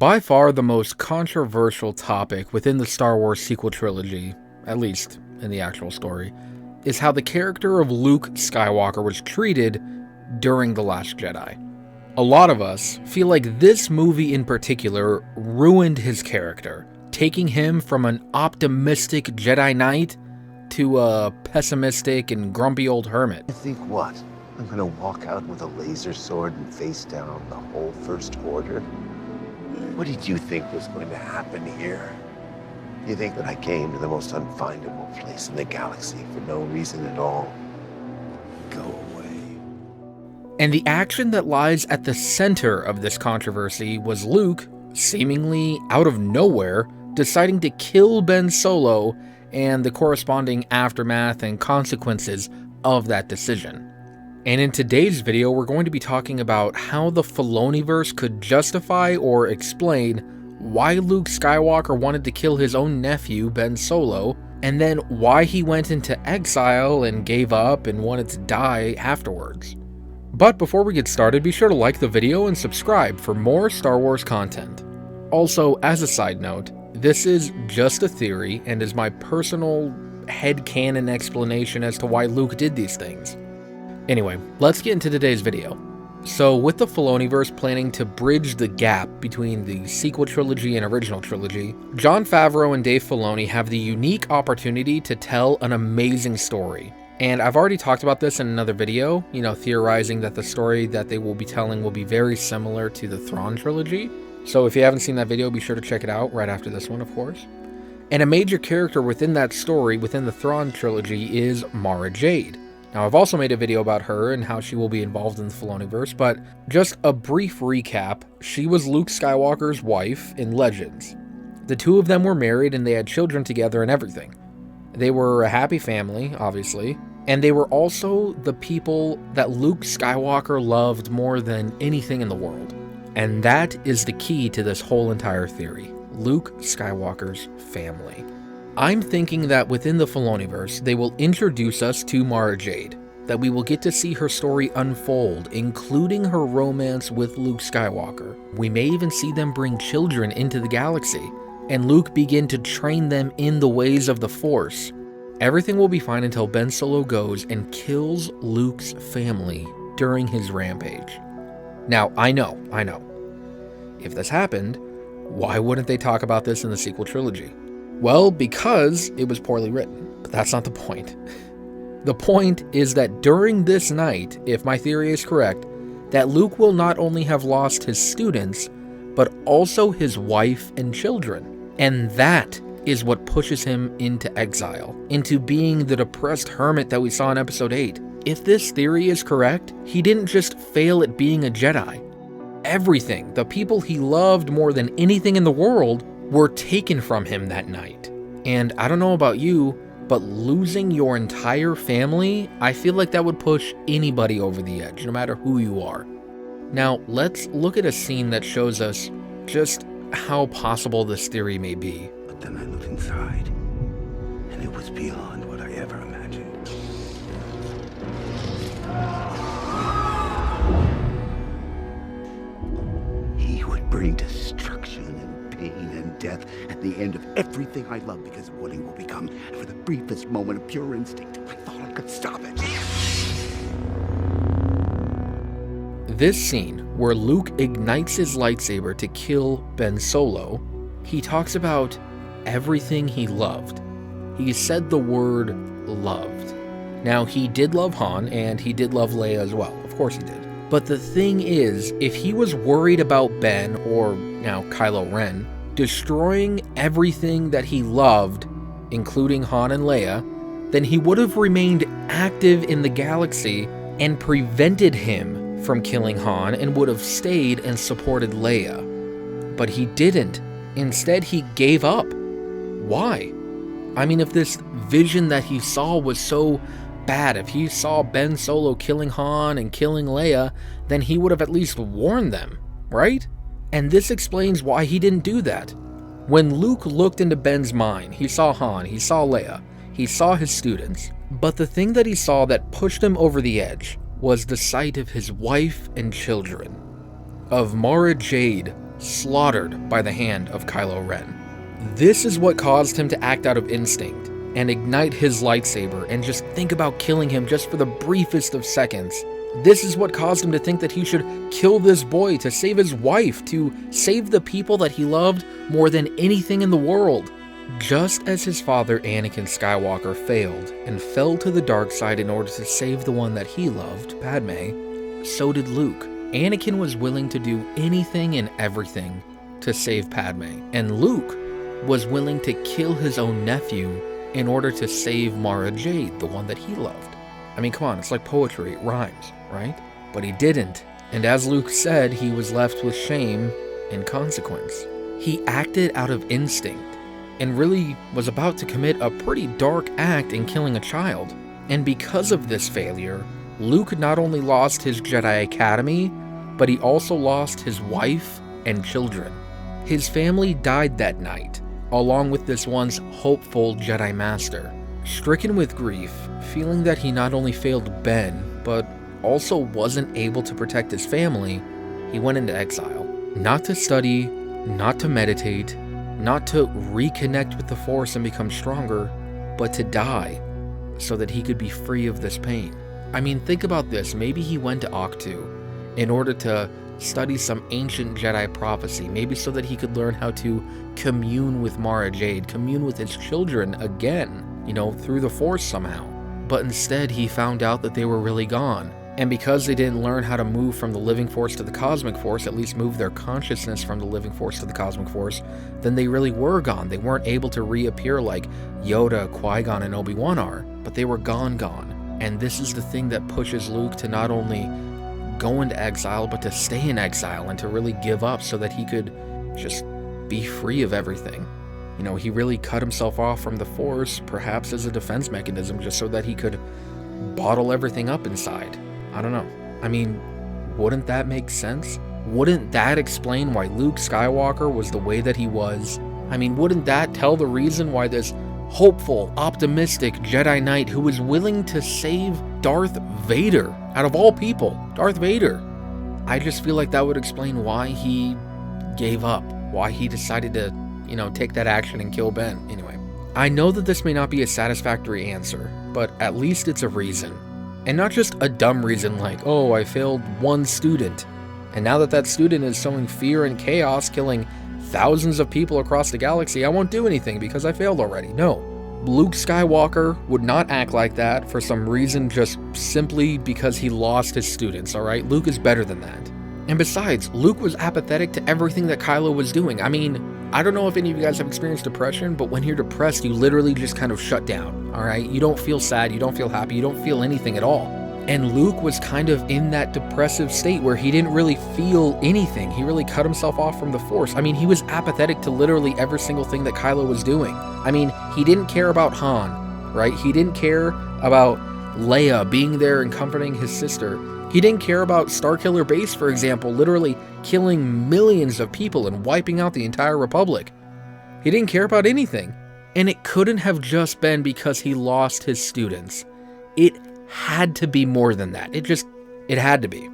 By far the most controversial topic within the Star Wars sequel trilogy, at least in the actual story, is how the character of Luke Skywalker was treated during The Last Jedi. A lot of us feel like this movie in particular ruined his character, taking him from an optimistic Jedi Knight to a pessimistic and grumpy old hermit. You think what? I'm gonna walk out with a laser sword and face down the whole First Order? What did you think was going to happen here? You think that I came to the most unfindable place in the galaxy for no reason at all? Go away. And the action that lies at the center of this controversy was Luke, seemingly out of nowhere, deciding to kill Ben Solo and the corresponding aftermath and consequences of that decision. And in today's video, we're going to be talking about how the Filoniverse could justify or explain why Luke Skywalker wanted to kill his own nephew, Ben Solo, and then why he went into exile and gave up and wanted to die afterwards. But before we get started, be sure to like the video and subscribe for more Star Wars content. Also, as a side note, this is just a theory and is my personal headcanon explanation as to why Luke did these things. Anyway, let's get into today's video. So, with the Filoniverse planning to bridge the gap between the sequel trilogy and original trilogy, Jon Favreau and Dave Filoni have the unique opportunity to tell an amazing story. And I've already talked about this in another video, theorizing that the story that they will be telling will be very similar to the Thrawn trilogy. So if you haven't seen that video, be sure to check it out right after this one, of course. And a major character within that story, within the Thrawn trilogy, is Mara Jade. Now, I've also made a video about her and how she will be involved in the Filoniverse, but just a brief recap, she was Luke Skywalker's wife in Legends. The two of them were married and they had children together and everything. They were a happy family, obviously, and they were also the people that Luke Skywalker loved more than anything in the world. And that is the key to this whole entire theory, Luke Skywalker's family. I'm thinking that within the Filoniverse, they will introduce us to Mara Jade, that we will get to see her story unfold, including her romance with Luke Skywalker. We may even see them bring children into the galaxy, and Luke begin to train them in the ways of the Force. Everything will be fine until Ben Solo goes and kills Luke's family during his rampage. Now, I know. If this happened, why wouldn't they talk about this in the sequel trilogy? Well, because it was poorly written, but that's not the point. The point is that during this night, if my theory is correct, that Luke will not only have lost his students, but also his wife and children. And that is what pushes him into exile, into being the depressed hermit that we saw in episode 8. If this theory is correct, he didn't just fail at being a Jedi. Everything, the people he loved more than anything in the world, were taken from him that night. And I don't know about you, but losing your entire family, I feel like that would push anybody over the edge, no matter who you are. Now, let's look at a scene that shows us just how possible this theory may be. But then I looked inside, and it was beyond what I ever imagined. He would bring destruction and pain and death at the end of everything I love because of what he will become. And for the briefest moment of pure instinct, I thought I could stop it. This scene, where Luke ignites his lightsaber to kill Ben Solo, he talks about everything he loved. He said the word loved. Now, he did love Han, and he did love Leia as well. Of course he did. But the thing is, if he was worried about Ben, or now Kylo Ren, destroying everything that he loved, including Han and Leia, then he would have remained active in the galaxy and prevented him from killing Han and would have stayed and supported Leia. But he didn't. Instead, he gave up. Why? I mean, if this vision that he saw was so bad, if he saw Ben Solo killing Han and killing Leia, then he would have at least warned them, right? And this explains why he didn't do that. When Luke looked into Ben's mind, he saw Han, he saw Leia, he saw his students, but the thing that he saw that pushed him over the edge was the sight of his wife and children, of Mara Jade slaughtered by the hand of Kylo Ren. This is what caused him to act out of instinct and ignite his lightsaber and just think about killing him just for the briefest of seconds. This is what caused him to think that he should kill this boy to save his wife, to save the people that he loved more than anything in the world. Just as his father Anakin Skywalker failed and fell to the dark side in order to save the one that he loved, Padme, so did Luke. Anakin was willing to do anything and everything to save Padme, and Luke was willing to kill his own nephew in order to save Mara Jade, the one that he loved. I mean, come on, it's like poetry, it rhymes, right? But he didn't, and as Luke said, he was left with shame and consequence. He acted out of instinct and really was about to commit a pretty dark act in killing a child. And because of this failure, Luke not only lost his Jedi Academy, but he also lost his wife and children. His family died that night, along with this once hopeful Jedi Master. Stricken with grief, feeling that he not only failed Ben, but also wasn't able to protect his family, he went into exile. Not to study, not to meditate, not to reconnect with the Force and become stronger, but to die, so that he could be free of this pain. I mean, think about this. Maybe he went to Octu in order to study some ancient Jedi prophecy, maybe so that he could learn how to commune with Mara Jade, commune with his children again, through the Force somehow. But instead, he found out that they were really gone. And because they didn't learn how to move from the living Force to the cosmic Force, at least move their consciousness from the living Force to the cosmic Force, then they really were gone. They weren't able to reappear like Yoda, Qui-Gon, and Obi-Wan are, but they were gone. And this is the thing that pushes Luke to not only go into exile, but to stay in exile and to really give up so that he could just be free of everything. He really cut himself off from the Force, perhaps as a defense mechanism, just so that he could bottle everything up inside. I don't know. I mean, wouldn't that make sense? Wouldn't that explain why Luke Skywalker was the way that he was? I mean, wouldn't that tell the reason why this hopeful, optimistic Jedi Knight who was willing to save Darth Vader, out of all people, Darth Vader, I just feel like that would explain why he gave up, why he decided to, take that action and kill Ben. Anyway, I know that this may not be a satisfactory answer, but at least it's a reason. And not just a dumb reason like, oh, I failed one student, and now that student is sowing fear and chaos, killing thousands of people across the galaxy, I won't do anything because I failed already. No. Luke Skywalker would not act like that for some reason just simply because he lost his students, alright? Luke is better than that. And besides, Luke was apathetic to everything that Kylo was doing. I mean, I don't know if any of you guys have experienced depression, but when you're depressed, you literally just kind of shut down, alright? You don't feel sad, you don't feel happy, you don't feel anything at all. And Luke was kind of in that depressive state where he didn't really feel anything. He really cut himself off from the Force. I mean, he was apathetic to literally every single thing that Kylo was doing. I mean, he didn't care about Han, right? He didn't care about Leia being there and comforting his sister. He didn't care about Starkiller Base, for example, literally killing millions of people and wiping out the entire Republic. He didn't care about anything. And it couldn't have just been because he lost his students. It had to be more than that. It had to be.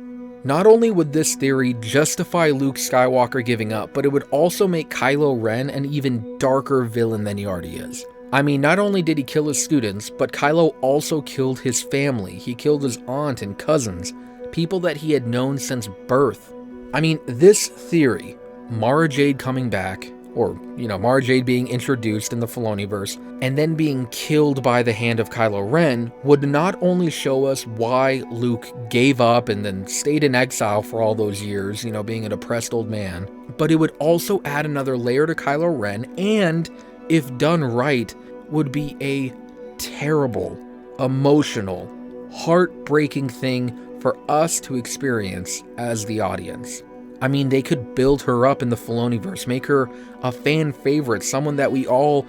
Not only would this theory justify Luke Skywalker giving up, but it would also make Kylo Ren an even darker villain than he already is. I mean, not only did he kill his students, but Kylo also killed his family. He killed his aunt and cousins, people that he had known since birth. I mean, this theory, Mara Jade coming back, or, Mara Jade being introduced in the Filoniverse, and then being killed by the hand of Kylo Ren, would not only show us why Luke gave up and then stayed in exile for all those years, being a depressed old man, but it would also add another layer to Kylo Ren, and, if done right, would be a terrible, emotional, heartbreaking thing for us to experience as the audience. I mean, they could build her up in the Filoniverse, make her a fan favorite, someone that we all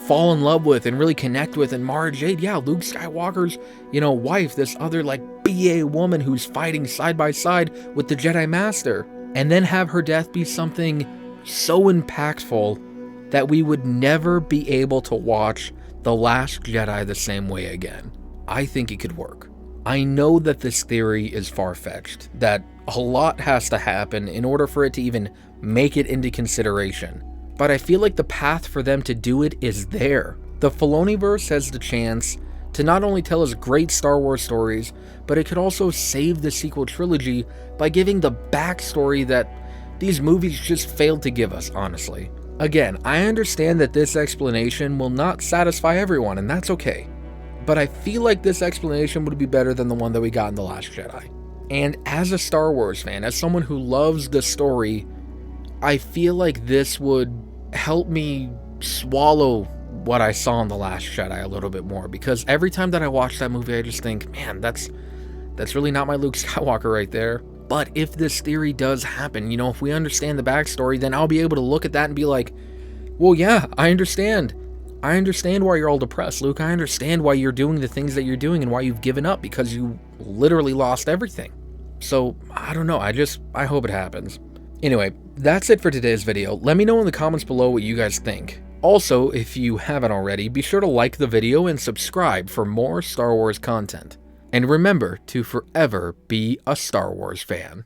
fall in love with and really connect with. And Mara Jade, yeah, Luke Skywalker's, wife, this other BA woman who's fighting side by side with the Jedi Master. And then have her death be something so impactful that we would never be able to watch The Last Jedi the same way again. I think it could work. I know that this theory is far-fetched, that a lot has to happen in order for it to even make it into consideration, but I feel like the path for them to do it is there. The Filoniverse has the chance to not only tell us great Star Wars stories, but it could also save the sequel trilogy by giving the backstory that these movies just failed to give us, honestly. Again, I understand that this explanation will not satisfy everyone, and that's okay. But I feel like this explanation would be better than the one that we got in The Last Jedi. And as a Star Wars fan, as someone who loves the story, I feel like this would help me swallow what I saw in The Last Jedi a little bit more, because every time that I watch that movie, I just think, man, that's really not my Luke Skywalker right there. But if this theory does happen, you know, if we understand the backstory, then I'll be able to look at that and be like, well, yeah, I understand. I understand why you're all depressed, Luke. I understand why you're doing the things that you're doing and why you've given up, because you literally lost everything. So, I don't know, I hope it happens. Anyway, that's it for today's video. Let me know in the comments below what you guys think. Also, if you haven't already, be sure to like the video and subscribe for more Star Wars content. And remember to forever be a Star Wars fan.